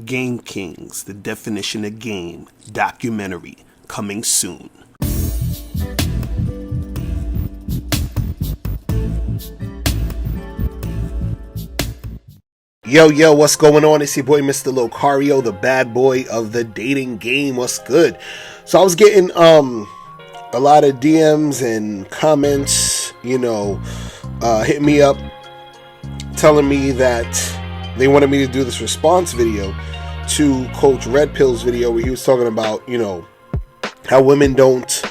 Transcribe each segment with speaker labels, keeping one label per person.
Speaker 1: Game Kings, the definition of game, documentary, coming soon. Yo, what's going on? It's your boy, Mr. Locario, the bad boy of the dating game. What's good? So I was getting a lot of DMs and comments, hitting me up, telling me that they wanted me to do this response video to Coach Red Pill's video where he was talking about, how women don't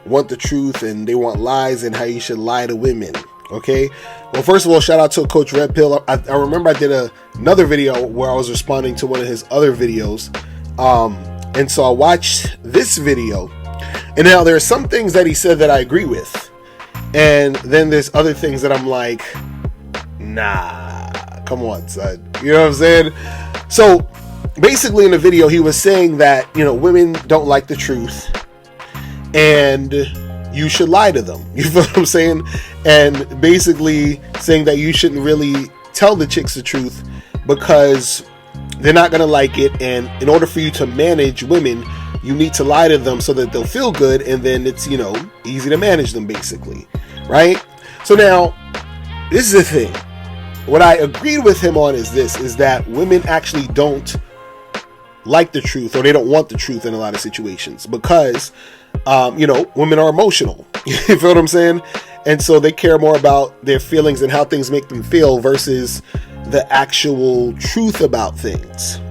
Speaker 1: want the truth and they want lies and how you should lie to women. Okay, well, first of all, shout out to Coach Red Pill. I remember I did another video where I was responding to one of his other videos, and so I watched this video, and now there are some things that he said that I agree with, and then there's other things that I'm like, nah, come on, son, you know what I'm saying? So basically in the video he was saying that women don't like the truth and you should lie to them. You feel what I'm saying? And basically saying that you shouldn't really tell the chicks the truth because they're not going to like it. And in order for you to manage women, you need to lie to them so that they'll feel good. And then it's, easy to manage them basically. Right? So now, this is the thing. What I agreed with him on is that women actually don't like the truth, or they don't want the truth in a lot of situations because women are emotional. You feel what I'm saying? And so they care more about their feelings and how things make them feel versus the actual truth about things,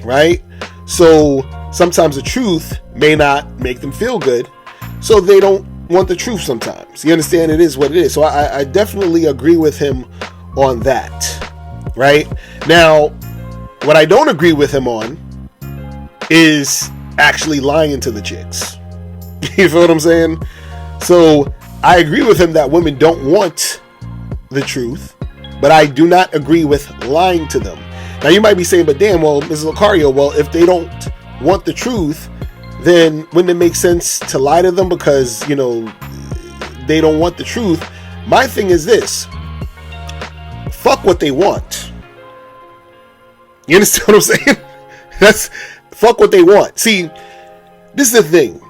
Speaker 1: right? So sometimes the truth may not make them feel good, so they don't want the truth sometimes. You understand? It is what it is. So I definitely agree with him on that, right? Now, what I don't agree with him on is actually lying to the chicks. You feel what I'm saying? So I agree with him that women don't want the truth, but I do not agree with lying to them. Now you might be saying, but damn, well, Mrs. Locario, well, if they don't want the truth, then wouldn't it make sense to lie to them because, they don't want the truth? My thing is this: fuck what they want. You understand what I'm saying? That's fuck what they want. See, this is the thing.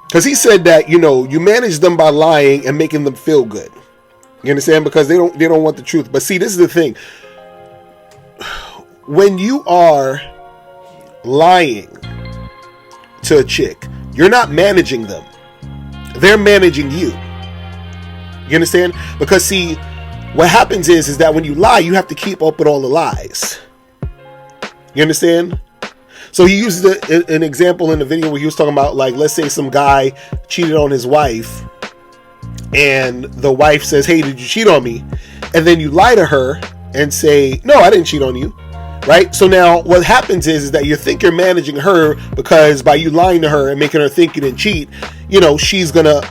Speaker 1: Because he said that, you manage them by lying and making them feel good. You understand? Because they don't want the truth. But see, this is the thing. When you are lying to a chick, you're not managing them. They're managing you. You understand? Because see, what happens is that when you lie, you have to keep up with all the lies. You understand? So he used an example in the video where he was talking about, like, let's say some guy cheated on his wife and the wife says, hey, did you cheat on me? And then you lie to her and say, no, I didn't cheat on you. Right? So now what happens is that you think you're managing her because by you lying to her and making her think you didn't cheat, she's going to,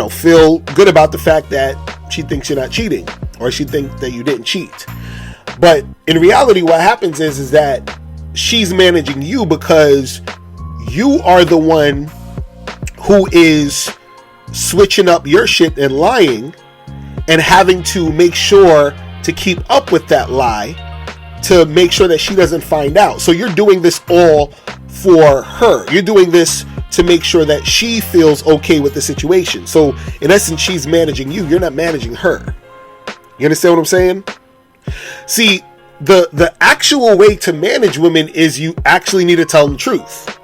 Speaker 1: feel good about the fact that she thinks you're not cheating, or she thinks that you didn't cheat. But in reality, what happens is that she's managing you because you are the one who is switching up your shit and lying and having to make sure to keep up with that lie to make sure that she doesn't find out. So you're doing this all for her. You're doing this to make sure that she feels okay with the situation. So in essence, she's managing you. You're not managing her. You understand what I'm saying? See, the actual way to manage women is you actually need to tell them the truth.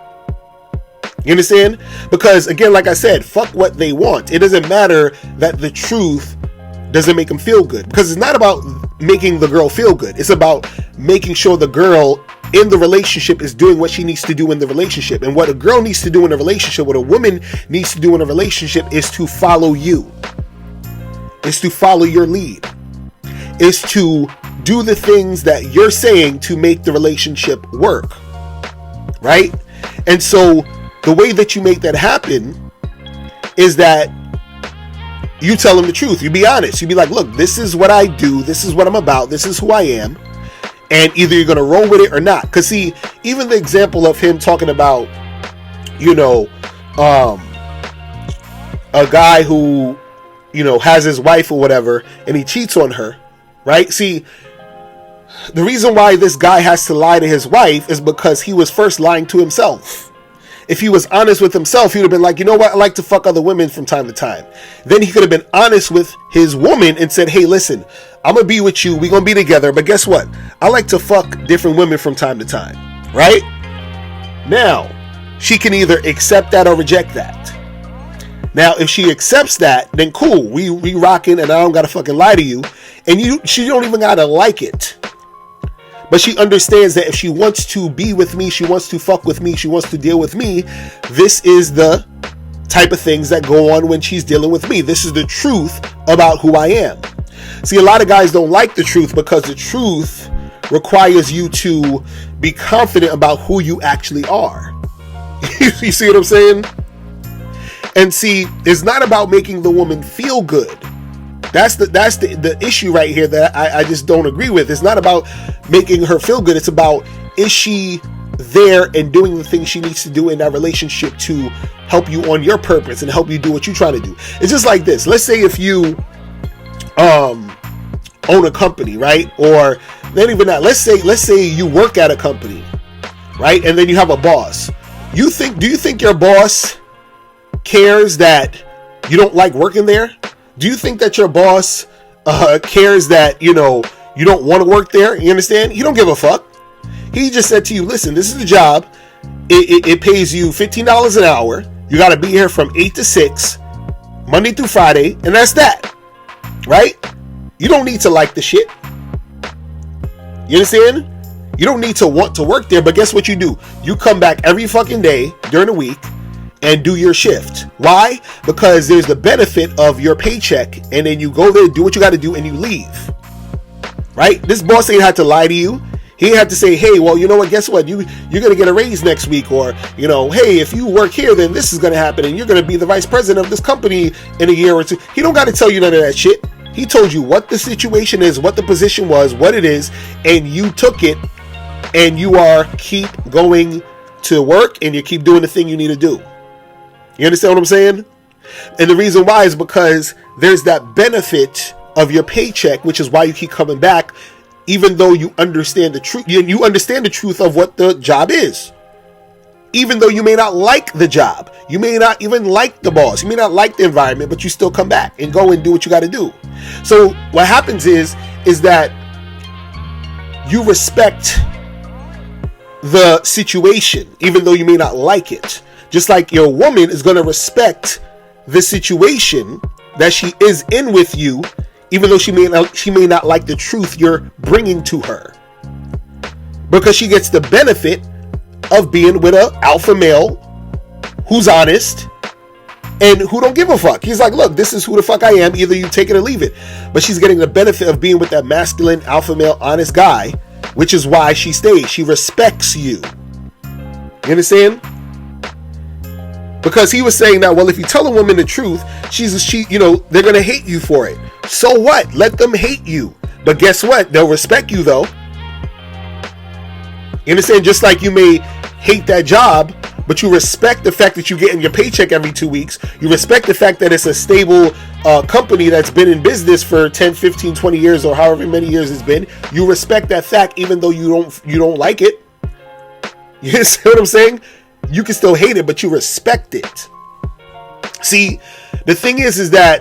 Speaker 1: You understand? Because again, like I said, fuck what they want. It doesn't matter that the truth doesn't make them feel good, because it's not about making the girl feel good. It's about making sure the girl in the relationship is doing what she needs to do in the relationship. And what a girl needs to do in a relationship, what a woman needs to do in a relationship, is to follow you. Is to follow your lead. Is to do the things that you're saying to make the relationship work. Right? And so the way that you make that happen is that you tell them the truth. You be honest. You be like, look, this is what I do. This is what I'm about. This is who I am. And either you're going to roll with it or not. Because see, even the example of him talking about, a guy who, has his wife or whatever, and he cheats on her, right? See, The reason why this guy has to lie to his wife is because he was first lying to himself. If he was honest with himself, he would have been like, you know what, I like to fuck other women from time to time. Then he could have been honest with his woman and said, hey, listen, I'm going to be with you. We're going to be together. But guess what? I like to fuck different women from time to time. Right? Now, she can either accept that or reject that. Now, if she accepts that, then cool. We rocking and I don't got to fucking lie to you. And she don't even got to like it. But she understands that if she wants to be with me, she wants to fuck with me, she wants to deal with me, this is the type of things that go on when she's dealing with me. This is the truth about who I am. See, a lot of guys don't like the truth because the truth requires you to be confident about who you actually are. You see what I'm saying? And see, it's not about making the woman feel good. That's the issue right here that I just don't agree with. It's not about making her feel good. It's about, is she there and doing the things she needs to do in that relationship to help you on your purpose and help you do what you're trying to do. It's just like this. Let's say if you own a company, right? Or not even that. Let's say you work at a company, right? And then you have a boss. Do you think your boss cares that you don't like working there? Do you think that your boss cares that, you don't want to work there? You understand? He don't give a fuck. He just said to you, listen, this is the job. It pays you $15 an hour. You got to be here from 8 to 6, Monday through Friday, and that's that. Right? You don't need to like the shit. You understand? You don't need to want to work there, but guess what you do? You come back every fucking day during the week and do your shift. Why? Because there's the benefit of your paycheck, and then you go there, do what you got to do, and you leave. Right? This boss ain't had to lie to you. He had to say, hey, well, you know what? Guess what? You're going to get a raise next week. Or, hey, if you work here, then this is going to happen, and you're going to be the vice president of this company in a year or two. He don't got to tell you none of that shit. He told you what the situation is, what the position was, what it is, and you took it, and you keep going to work, and you keep doing the thing you need to do. You understand what I'm saying? And the reason why is because there's that benefit of your paycheck, which is why you keep coming back, even though you understand the truth. You understand the truth of what the job is. Even though you may not like the job. You may not even like the boss. You may not like the environment, but you still come back and go and do what you got to do. So what happens is that you respect the situation, even though you may not like it. Just like your woman is going to respect the situation that she is in with you, even though she may not like the truth you're bringing to her, because she gets the benefit of being with an alpha male who's honest and who don't give a fuck. He's like, look, this is who the fuck I am. Either you take it or leave it. But she's getting the benefit of being with that masculine alpha male honest guy, which is why she stays. She respects you. You understand? Because he was saying that, well, if you tell a woman the truth, they're going to hate you for it. So what? Let them hate you. But guess what? They'll respect you, though. You understand? Just like you may hate that job, but you respect the fact that you're getting your paycheck every 2 weeks. You respect the fact that it's a stable company that's been in business for 10, 15, 20 years or however many years it's been. You respect that fact even though you don't like it. You see what I'm saying? You can still hate it, but you respect it. See, the thing is that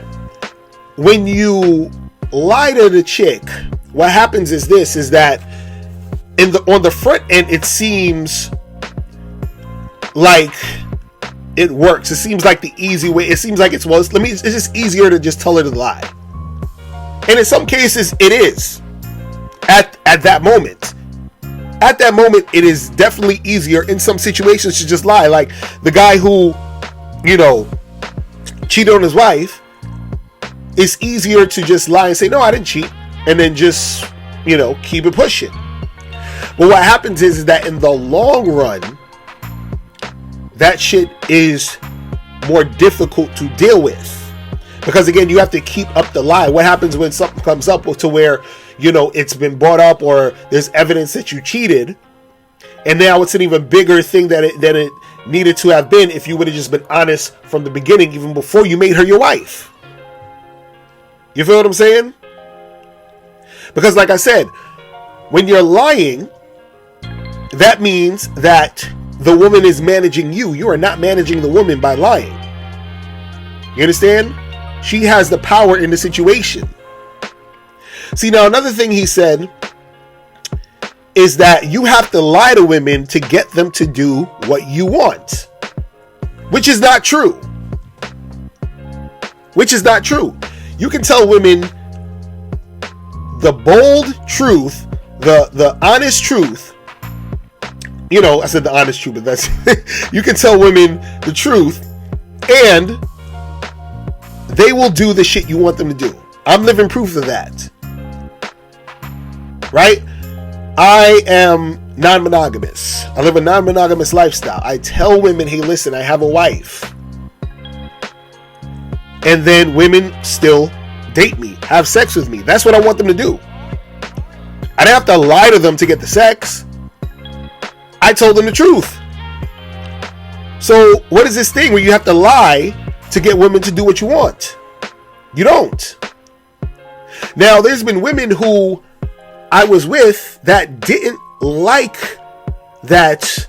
Speaker 1: when you lie to the chick, what happens is that on the front end, it seems like it works. It seems like the easy way. It seems like it's just easier to just tell her to lie. And in some cases, it is at that moment. At that moment, it is definitely easier in some situations to just lie. Like the guy who, cheated on his wife, it's easier to just lie and say, no, I didn't cheat. And then just, keep it pushing. But what happens is that in the long run, that shit is more difficult to deal with. Because again, you have to keep up the lie. What happens when something comes up to where, it's been brought up or there's evidence that you cheated, and now it's an even bigger thing than it needed to have been if you would have just been honest from the beginning, even before you made her your wife. You feel what I'm saying? Because like I said, When you're lying, that means that the woman is managing you. You are not managing the woman by lying. You understand? She has the power in the situation. See, now another thing he said is that you have to lie to women to get them to do what you want, which is not true. Which is not true. You can tell women the bold truth, the honest truth. You know, I said the honest truth, but that's you can tell women the truth and they will do the shit you want them to do. I'm living proof of that. Right? I am non-monogamous. I live a non-monogamous lifestyle. I tell women, hey, listen, I have a wife. And then women still date me, have sex with me. That's what I want them to do. I didn't have to lie to them to get the sex. I told them the truth. So what is this thing where you have to lie to get women to do what you want? You don't. Now, there's been women who I was with that didn't like that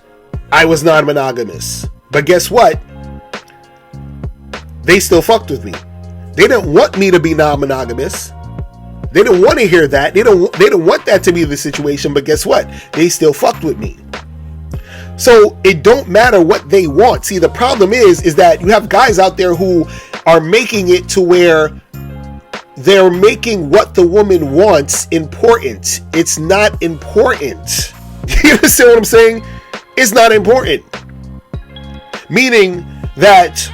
Speaker 1: I was non-monogamous. But guess what? They still fucked with me. They didn't want me to be non-monogamous. They didn't want to hear that. They didn't want that to be the situation. But guess what? They still fucked with me. So it don't matter what they want. See, the problem is that you have guys out there who are making it to where they're making what the woman wants important. It's not important. You understand what I'm saying? It's not important. Meaning that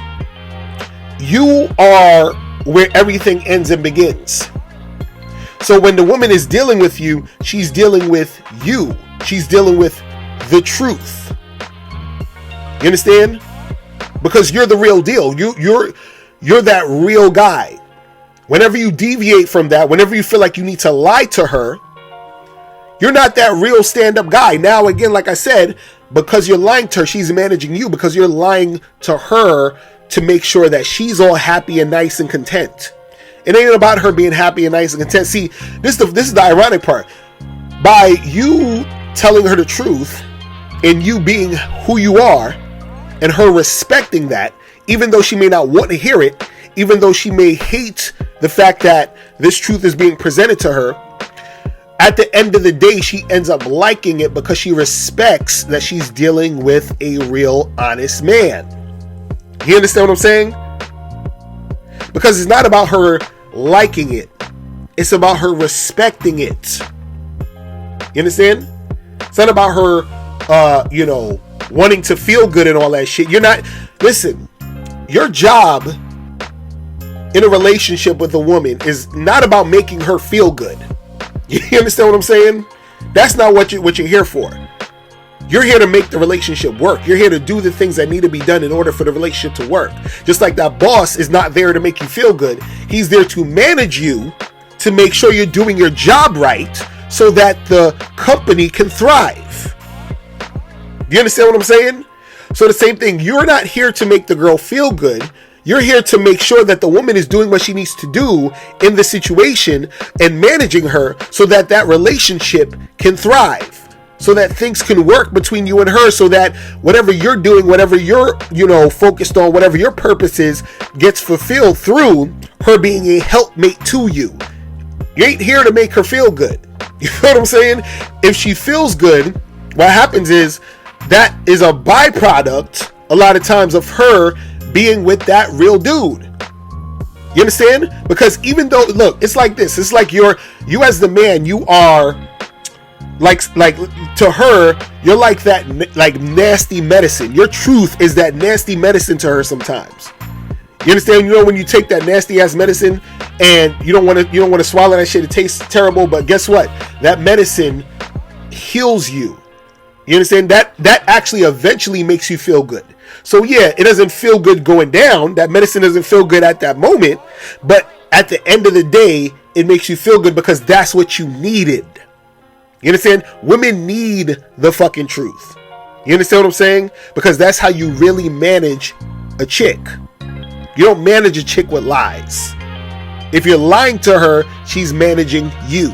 Speaker 1: you are where everything ends and begins. So when the woman is dealing with you, she's dealing with you. She's dealing with the truth. You understand? Because you're the real deal. You're that real guy. Whenever you deviate from that, whenever you feel like you need to lie to her, you're not that real stand-up guy. Now, again, like I said, because you're lying to her, she's managing you because you're lying to her to make sure that she's all happy and nice and content. It ain't about her being happy and nice and content. See, this is the ironic part. By you telling her the truth and you being who you are and her respecting that, even though she may not want to hear it, even though she may hate the fact that this truth is being presented to her, at the end of the day, she ends up liking it because she respects that she's dealing with a real, honest man. You understand what I'm saying? Because it's not about her liking it. It's about her respecting it. You understand? It's not about her, wanting to feel good and all that shit. Listen, your job in a relationship with a woman is not about making her feel good. You understand what I'm saying? That's not what you're here for. You're here to make the relationship work. You're here to do the things that need to be done in order for the relationship to work. Just like that boss is not there to make you feel good. He's there to manage you to make sure you're doing your job right so that the company can thrive. You understand what I'm saying? So the same thing, you're not here to make the girl feel good. You're here to make sure that the woman is doing what she needs to do in the situation and managing her so that that relationship can thrive. So that things can work between you and her, so that whatever you're doing, whatever you're, focused on, whatever your purpose is, gets fulfilled through her being a helpmate to you. You ain't here to make her feel good. You know what I'm saying? If she feels good, what happens is that is a byproduct a lot of times of her being with that real dude. You understand? Because even though, look, it's like this. It's like you as the man, you are like to her, you're like that nasty medicine. Your truth is that nasty medicine to her sometimes. You understand? When you take that nasty ass medicine and you don't want to swallow that shit, it tastes terrible, but guess what? That medicine heals you. You understand? That actually eventually makes you feel good. So yeah, it doesn't feel good going down. That medicine doesn't feel good at that moment, but at the end of the day, it makes you feel good because that's what you needed. You understand? Women need the fucking truth. You understand what I'm saying? Because that's how you really manage a chick. You don't manage a chick with lies. If you're lying to her, she's managing you.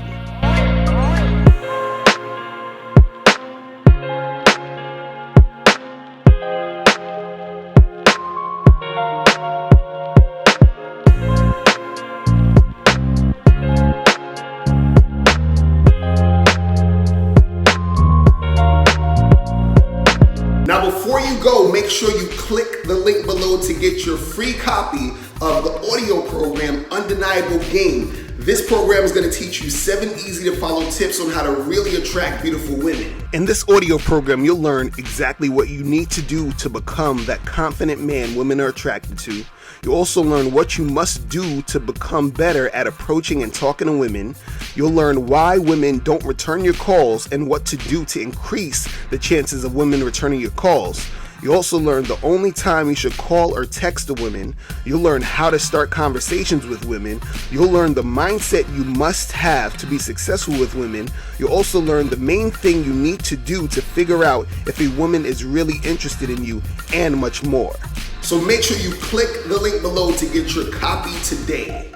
Speaker 1: before you go, make sure you click the link below to get your free copy of the audio program, Undeniable Game. This program is going to teach you 7 easy to follow tips on how to really attract beautiful women. In this audio program, you'll learn exactly what you need to do to become that confident man women are attracted to. You'll also learn what you must do to become better at approaching and talking to women. You'll learn why women don't return your calls and what to do to increase the chances of women returning your calls. You also learn the only time you should call or text a woman. You'll learn how to start conversations with women. You'll learn the mindset you must have to be successful with women. You'll also learn the main thing you need to do to figure out if a woman is really interested in you, and much more. So make sure you click the link below to get your copy today.